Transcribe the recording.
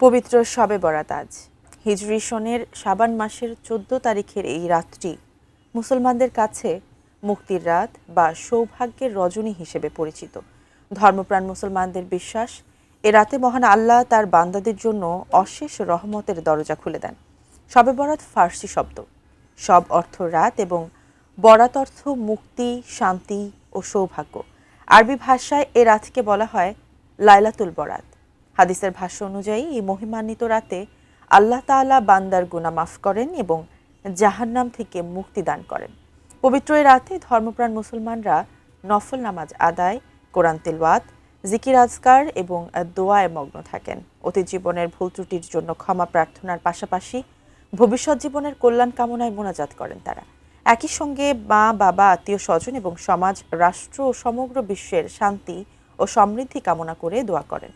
পবিত্র শবে বরাত আজ হিজরি সনের শাবান মাসের ১৪ তারিখের এই রাতটি মুসলমানদের কাছে মুক্তির রাত বা সৌভাগ্যের রজনী হিসেবে পরিচিত। ধর্মপ্রাণ মুসলমানদের বিশ্বাস, এ রাতে মহান আল্লাহ তার বান্দাদের জন্য অশেষ রহমতের দরজা খুলে দেন। শবে বরাত ফার্সি শব্দ, সব অর্থ রাত এবং বরাত অর্থ মুক্তি, শান্তি ও সৌভাগ্য। আরবি ভাষায় এ রাতকে বলা হয় লাইলাতুল বরাত। হাদিসের ভাষ্য অনুযায়ী এই মহিমান্বিত রাতে আল্লাহ তাআলা বান্দার গুনাহ মাফ করেন এবং জাহান্নাম থেকে মুক্তি দান করেন। পবিত্র এই রাতে ধর্মপ্রাণ মুসলমানরা নফল নামাজ আদায়, কোরআন তিলাওয়াত, জিকির আজকার এবং দোয়ায় মগ্ন থাকেন। অতীত জীবনের ভুল ত্রুটির জন্য ক্ষমা প্রার্থনার পাশাপাশি ভবিষ্যৎ জীবনের কল্যাণ কামনায় মোনাজাত করেন তারা। একই সঙ্গে মা, বাবা, আত্মীয় স্বজন এবং সমাজ, রাষ্ট্র ও সমগ্র বিশ্বের শান্তি ও সমৃদ্ধি কামনা করে দোয়া করেন।